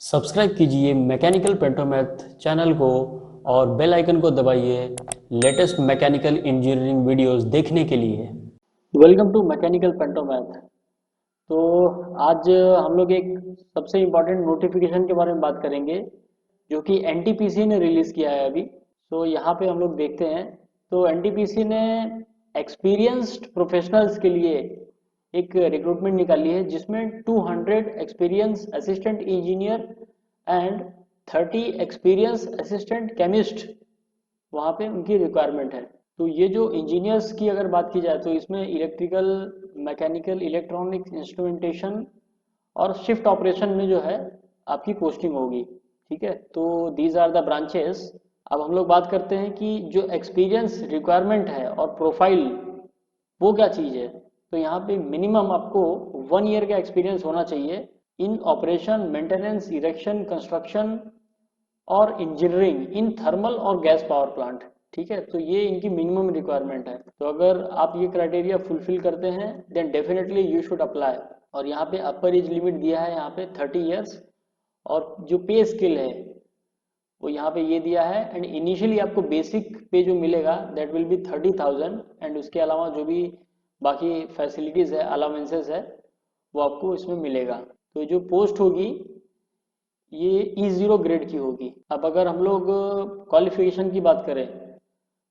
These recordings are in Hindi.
सब्सक्राइब कीजिए मैकेनिकल पेंटोमैथ चैनल को और बेल आइकन को दबाइए लेटेस्ट मैकेनिकल इंजीनियरिंग वीडियोस देखने के लिए। Welcome to mechanical Pentomath. तो आज हम लोग एक सबसे इम्पोर्टेंट नोटिफिकेशन के बारे में बात करेंगे जो कि एनटीपीसी ने रिलीज़ किया है अभी। तो यहाँ पे हम लोग देखते हैं। तो एनटीपीसी ने एक्सपीरियंस्ड प्रोफेशनल्स के लिए एक रिक्रूटमेंट निकाली है जिसमें 200 experience assistant engineer and 30 experience assistant chemist वहाँ पे उनकी रिक्वायरमेंट है। तो ये जो इंजीनियर्स की अगर बात की जाए तो इसमें इलेक्ट्रिकल, मैकेनिकल, इलेक्ट्रॉनिक्स, इंस्ट्रूमेंटेशन और शिफ्ट ऑपरेशन में जो है आपकी पोस्टिंग होगी। ठीक है, तो दीज आर द ब्रांचेस। अब हम लोग बात करते हैं कि जो एक्सपीरियंस रिक्वायरमेंट है और प्रोफाइल वो क्या चीज़ है। तो यहाँ पे मिनिमम आपको 1 ईयर का एक्सपीरियंस होना चाहिए इन ऑपरेशन, मेंटेनेंस, इरेक्शन, कंस्ट्रक्शन और इंजीनियरिंग इन थर्मल और गैस पावर प्लांट। ठीक है, तो ये इनकी मिनिमम रिक्वायरमेंट है। तो अगर आप ये क्राइटेरिया फुलफिल करते हैं then definitely you should apply. और यहाँ पे अपर एज लिमिट दिया है यहाँ पे 30 ईयर्स। और जो पे स्किल है वो यहाँ पे ये दिया है। एंड इनिशियली आपको बेसिक पे जो मिलेगा दैट विल बी 30,000। एंड उसके अलावा जो भी बाकी फैसिलिटीज़ है, अलाउंसेस है, वो आपको इसमें मिलेगा। तो जो पोस्ट होगी ये E0 ग्रेड की होगी। अब अगर हम लोग क्वालिफिकेशन की बात करें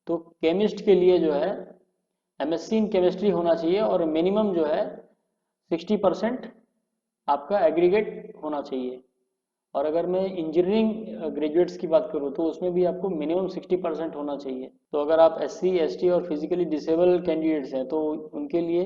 तो केमिस्ट के लिए जो है एमएससी इन केमिस्ट्री होना चाहिए और मिनिमम जो है 60% आपका एग्रीगेट होना चाहिए। और अगर मैं इंजीनियरिंग ग्रेजुएट्स की बात करूँ तो उसमें भी आपको मिनिमम 60% होना चाहिए। तो अगर आप SC ST और फिजिकली डिसेबल कैंडिडेट्स हैं तो उनके लिए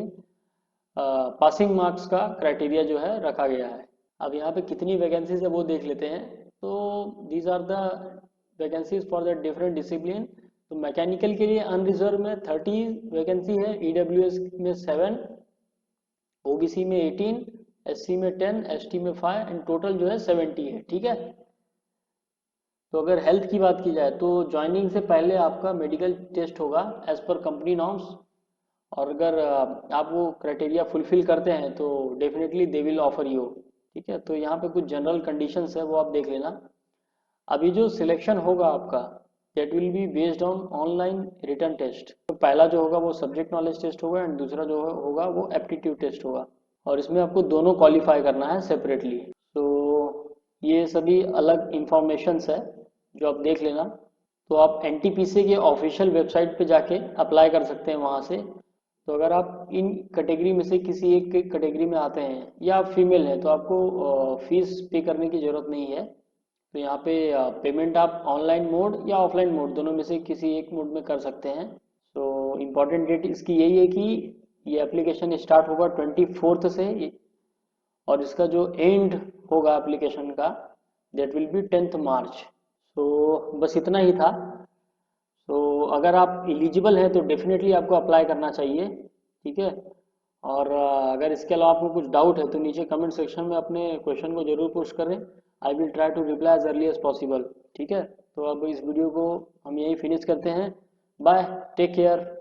पासिंग मार्क्स का क्राइटेरिया जो है रखा गया है। अब यहाँ पे कितनी वैकेंसीज है वो देख लेते हैं। तो these are the vacancies for the different discipline. तो मैकेनिकल के लिए अनरिजर्व में 30 वैकेंसी है, EWS में 7, OBC में 18, SC में 10, ST में 5 एंड टोटल जो है 70 है। ठीक है, तो अगर हेल्थ की बात की जाए तो ज्वाइनिंग से पहले आपका मेडिकल टेस्ट होगा एज पर कंपनी नॉर्म्स। और अगर आप वो क्राइटेरिया फुलफिल करते हैं तो definitely they will offer you. ठीक है, तो यहाँ पे कुछ जनरल कंडीशंस है वो आप देख लेना। अभी जो सिलेक्शन होगा आपका that will be based on online written test. तो पहला जो होगा वो सब्जेक्ट नॉलेज टेस्ट होगा एंड दूसरा जो होगा वो एप्टीट्यूड टेस्ट होगा। और इसमें आपको दोनों क्वालिफाई करना है सेपरेटली। तो ये सभी अलग इंफॉर्मेशंस है जो आप देख लेना। तो आप एनटीपीसी के ऑफिशियल वेबसाइट पे जाके अप्लाई कर सकते हैं वहाँ से। तो अगर आप इन कैटेगरी में से किसी एक कैटेगरी में आते हैं या आप फीमेल हैं तो आपको फीस पे करने की ज़रूरत नहीं है। तो यहाँ पे पेमेंट आप ऑनलाइन मोड या ऑफलाइन मोड दोनों में से किसी एक मोड में कर सकते हैं। तो इम्पॉर्टेंट डेट इसकी यही है कि ये एप्लीकेशन स्टार्ट होगा 24th से और इसका जो एंड होगा एप्लीकेशन का दैट विल बी 10th मार्च। तो बस इतना ही था। तो अगर आप एलिजिबल हैं तो डेफिनेटली आपको अप्लाई करना चाहिए। ठीक है, और अगर इसके अलावा आपको कुछ डाउट है तो नीचे कमेंट सेक्शन में अपने क्वेश्चन को जरूर पोस्ट करें। I will try to reply as early as possible. ठीक है, तो अब इस वीडियो को हम यहीं फिनिश करते हैं। Bye, take care.